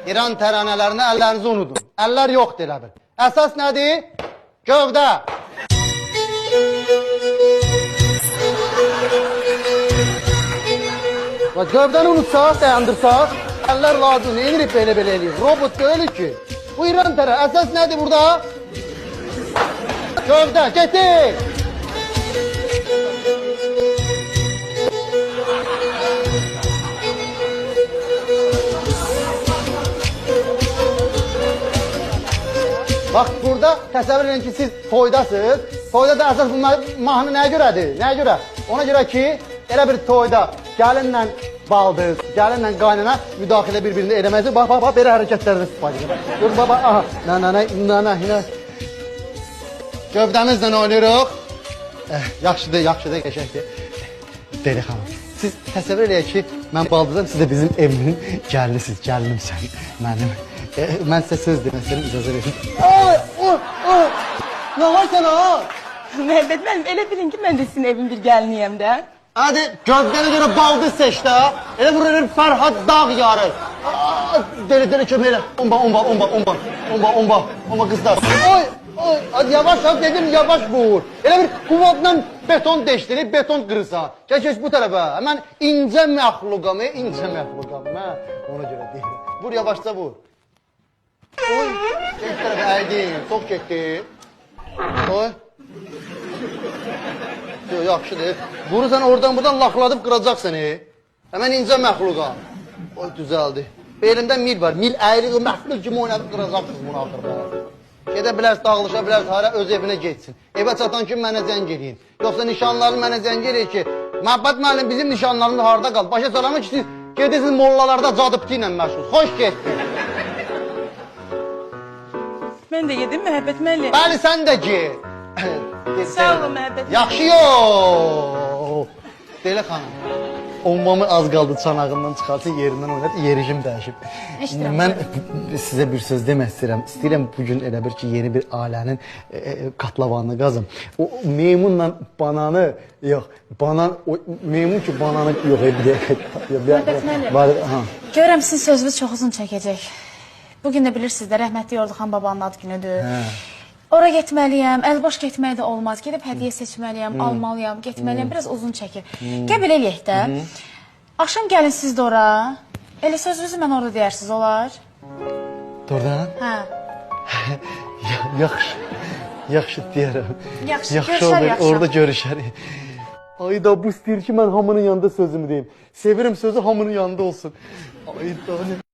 İran təranələrinə əllərinizi unudun. Əllər yoxdur elə bil. Əsas nədir? Gövdə. Gövdəni unutsaq, dayandırsaq, əllər lazım. Neyini belə eləyir? Robot deyil ki. Bu İran tərə. Əsas nədir burada? Gövdə. Getir. Bax, burada təsəvvür edin ki, siz toydasınız. Toyda da əsas bu mahnı nəyə görədir? Nəyə görə? Ona görə ki, elə bir toyda gəlinlə baldız, gəlinlə qaynana müdaxilə bir-birini eləməsi. Bax, belə hərəkətlərdə istifadə edir. Görün, baba, aha, nənə. Gövdəmizlə oynayırıq. Yaxşıdır, qəşəkdir. Deli xanım, siz təsəvvür edin ki, mən baldızam, siz də bizim evimin gəlinisiniz, gəlinimsən mənim. Mən sizə söz demək istəyirəm, icazə verin. Nə var sən ha? Məhəmməd müəllim, elə bilin ki, mən də sizin evin bir gəliniyəm də. Hadi, gövdənə görə baldız seçdi ha. Elə vurur Fərhad dağ yarır. Deli kömək elə. Omba qızlar. Oy, yavaş dedim, yavaş vur. Elə bir quvadla beton deşdirib, beton qırırsan. Keç bu tərəfə. Mən incə məxluqam, ona görə deyirəm. Vur, yavaşca vur. Oy, çək tərəfə əydin, çox çəkdim. Oy. Yaxşıdır. Bunu sən oradan laxladıb qıracaq səni. Həmən incə məxluqa. Oy, düzəldi. Belimdə mil var. Mil əyri, o məxluq kimi oynadıb qıracaqsınız bunu axırda. Gedə bilərsə, dağılışa bilərsə, hala öz evinə geçsin. Evə çatan kimi mənə zəng eləyin. Yoxsa nişanlarım mənə zəng eləyir ki, Məhəmməd müəllim bizim nişanlarımız harada qaldı? Başa salamı ki, siz gedirsiniz mollalarda cadıbti ilə məşğul. Xoş getdin. Mən də yedim Məhəmməd müəllim. Bəli, sən də get. Sağ olun Məhəmməd. Yaxşı yox. Deli xanım. Ombamı az qaldı çanağından çıxarsın, yerindən oynat, yerişim dəyişib. Mən sizə bir söz demək istəyirəm. İstəyirəm bugün elə bir ki, yeni bir ailənin katlavanını qazım. O meymunla bananı, yox, meymun ki bananı, yox, bir dəqiqə. Görürəm sizin sözünüz çox uzun çəkəcək. Bugün də bilirsiniz də, rəhmətli Orduxan babanın ad günüdür. Ora getməliyəm, əlboş getmək də olmaz. Gedib hədiyyə seçməliyəm, almalıyam, getməliyəm. Biraz uzun çəkir. Gəl belə eləyək də. Axşam gəlin siz də ora. Elə sözünüzü mən orada deyərsiniz, olar? Doğrudan? Hə. Yaxşı deyərəm. Yaxşı, görüşər yaxşı. Orada görüşərik. Ayda bu istəyir ki, mən hamının yanında sözümü deyim. Sevirim sözü hamının yanında olsun. Ayda ne?